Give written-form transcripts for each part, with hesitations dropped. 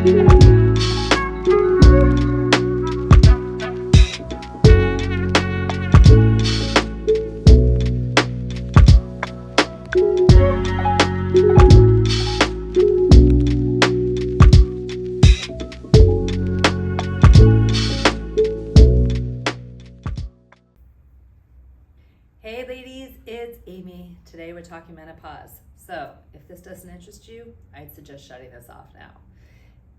Hey ladies, it's Amy. Today we're talking menopause. So if this doesn't interest you, I'd suggest shutting this off now.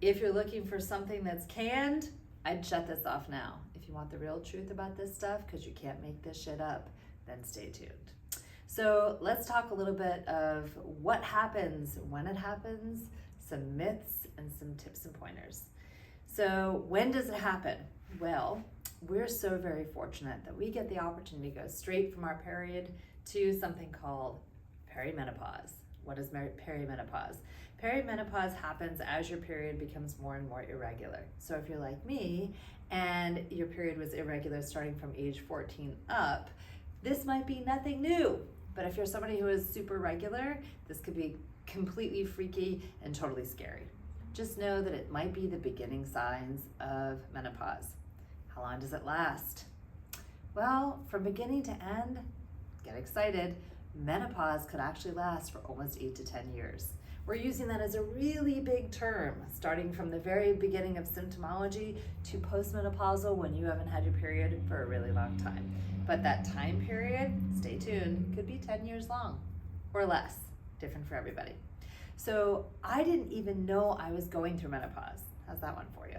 If you're looking for something that's canned, I'd shut this off now. If you want the real truth about this stuff, because you can't make this shit up, then stay tuned. So let's talk a little bit of what happens, when it happens, some myths, and some tips and pointers. So when does it happen? Well, we're so very fortunate that we get the opportunity to go straight from our period to something called perimenopause. What is perimenopause? Perimenopause happens as your period becomes more and more irregular. So if you're like me and your period was irregular starting from age 14 up, this might be nothing new. But if you're somebody who is super regular, this could be completely freaky and totally scary. Just know that it might be the beginning signs of menopause. How long does it last? Well, from beginning to end, get excited, menopause could actually last for almost 8 to 10 years. We're using that as a really big term, starting from the very beginning of symptomology to postmenopausal when you haven't had your period for a really long time. But that time period, stay tuned, could be 10 years long or less, different for everybody. So I didn't even know I was going through menopause. How's that one for you?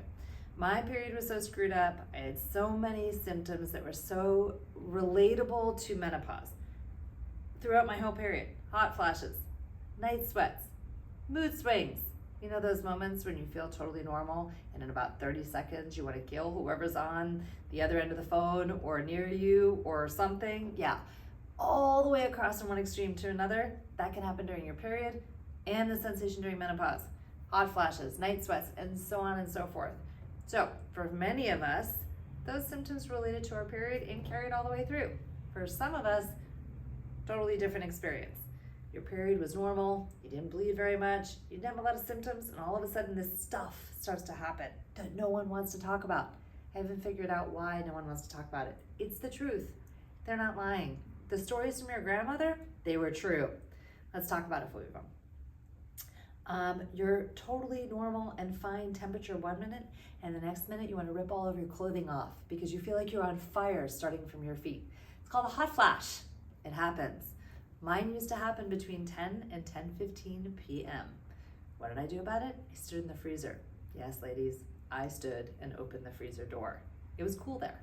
My period was so screwed up. I had so many symptoms that were so relatable to menopause. Throughout my whole period, hot flashes, night sweats, mood swings. You know those moments when you feel totally normal and in about 30 seconds you want to kill whoever's on the other end of the phone or near you or something? Yeah, all the way across from one extreme to another. That can happen during your period and the sensation during menopause. Hot flashes, night sweats, and so on and so forth. So for many of us, those symptoms related to our period and carried all the way through. For some of us, totally different experience. Your period was normal, you didn't bleed very much, you didn't have a lot of symptoms, and all of a sudden this stuff starts to happen that no one wants to talk about. I haven't figured out why no one wants to talk about it. It's the truth. They're not lying. The stories from your grandmother, they were true. Let's talk about a few of them. You're totally normal and fine temperature 1 minute, and the next minute you want to rip all of your clothing off because you feel like you're on fire starting from your feet. It's called a hot flash. It happens. Mine used to happen between 10 and 10:15 p.m. What did I do about it? I stood in the freezer. Yes, ladies, I stood and opened the freezer door. It was cool there.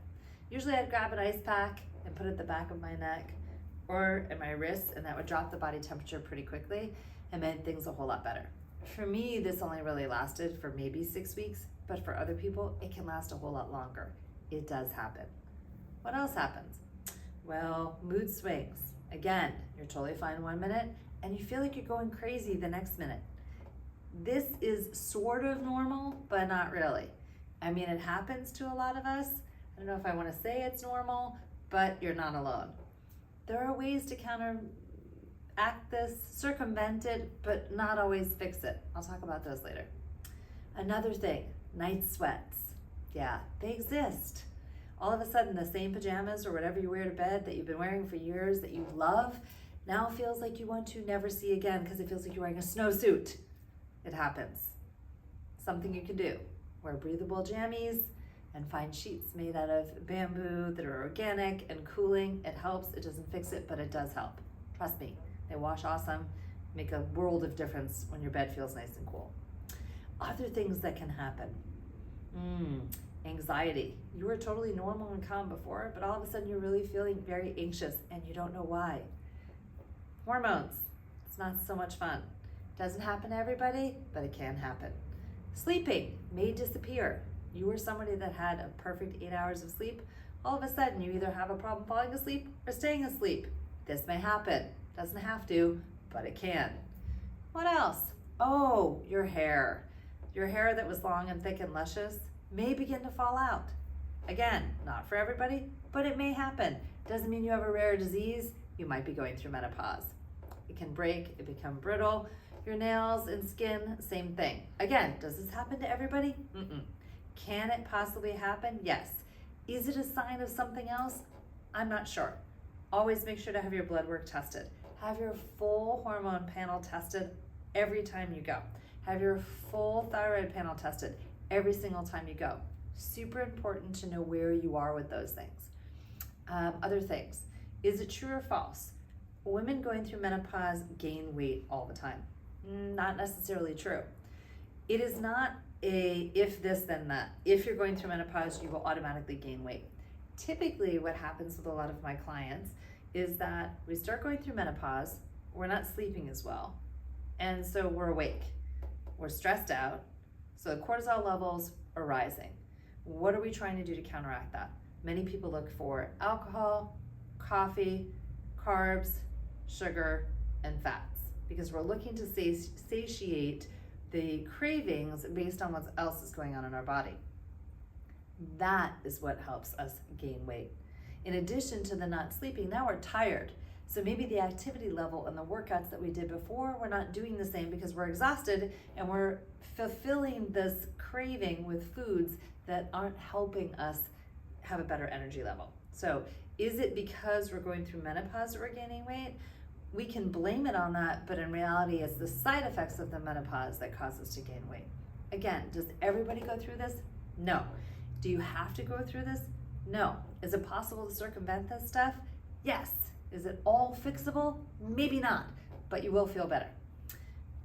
Usually I'd grab an ice pack and put it at the back of my neck or at my wrists, and that would drop the body temperature pretty quickly and made things a whole lot better. For me, this only really lasted for maybe 6 weeks, but for other people, it can last a whole lot longer. It does happen. What else happens? Well, mood swings. Again, you're totally fine 1 minute, and you feel like you're going crazy the next minute. This is sort of normal, but not really. I mean, it happens to a lot of us. I don't know if I want to say it's normal, but you're not alone. There are ways to counteract this, circumvent it, but not always fix it. I'll talk about those later. Another thing, night sweats. Yeah, they exist. All of a sudden, the same pajamas or whatever you wear to bed that you've been wearing for years that you love now feels like you want to never see again because it feels like you're wearing a snowsuit. It happens. Something you can do. Wear breathable jammies and find sheets made out of bamboo that are organic and cooling. It helps. It doesn't fix it, but it does help. Trust me. They wash awesome, make a world of difference when your bed feels nice and cool. Other things that can happen. Anxiety. You were totally normal and calm before, but all of a sudden you're really feeling very anxious and you don't know why. Hormones. It's not so much fun. Doesn't happen to everybody, but it can happen. Sleeping may disappear. You were somebody that had a perfect 8 hours of sleep. All of a sudden you either have a problem falling asleep or staying asleep. This may happen. Doesn't have to, but it can. What else? Oh, your hair. Your hair that was long and thick and luscious may begin to fall out. Again, not for everybody, but it may happen. Doesn't mean you have a rare disease. You might be going through menopause. It can break, it become brittle. Your nails and skin, same thing. Again, does this happen to everybody? Mm-mm. Can it possibly happen? Yes. Is it a sign of something else? I'm not sure. Always make sure to have your blood work tested. Have your full hormone panel tested every time you go. Have your full thyroid panel tested every single time you go. Super important to know where you are with those things. Other things. Is it true or false? Women going through menopause gain weight all the time. Not necessarily true. It is not a if this then that. If you're going through menopause, you will automatically gain weight. Typically what happens with a lot of my clients is that we start going through menopause, we're not sleeping as well, and so we're awake. We're stressed out, so the cortisol levels are rising. What are we trying to do to counteract that? Many people look for alcohol, coffee, carbs, sugar, and fats, because we're looking to satiate the cravings based on what else is going on in our body. That is what helps us gain weight. In addition to the not sleeping, now we're tired. So maybe the activity level and the workouts that we did before, we're not doing the same because we're exhausted and we're fulfilling this craving with foods that aren't helping us have a better energy level. So is it because we're going through menopause that we're gaining weight? We can blame it on that, but in reality, it's the side effects of the menopause that cause us to gain weight. Again, does everybody go through this? No. Do you have to go through this? No. Is it possible to circumvent this stuff? Yes. Is it all fixable? Maybe not, but you will feel better.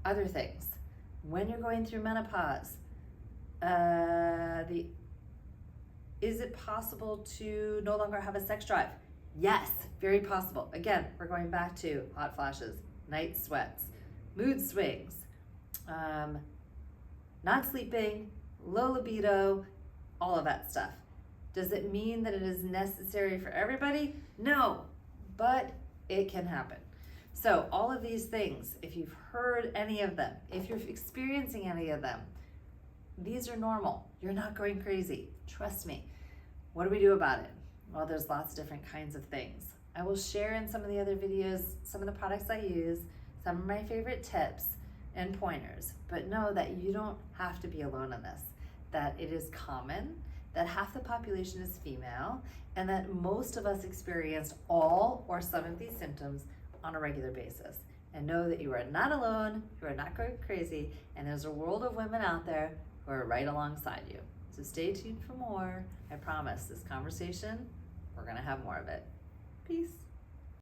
Other things. When you're going through menopause, is it possible to no longer have a sex drive? Yes, very possible. Again, we're going back to hot flashes, night sweats, mood swings, not sleeping, low libido, all of that stuff. Does it mean that it is necessary for everybody? No, but it can happen. So all of these things, if you've heard any of them, if you're experiencing any of them, these are normal. You're not going crazy. Trust me. What do we do about it? Well, there's lots of different kinds of things. I will share in some of the other videos some of the products I use, some of my favorite tips and pointers, but know that you don't have to be alone in this, that it is common, that half the population is female, and that most of us experience all or some of these symptoms on a regular basis. And know that you are not alone, you are not going crazy, and there's a world of women out there who are right alongside you. So stay tuned for more. I promise this conversation, we're gonna have more of it. Peace.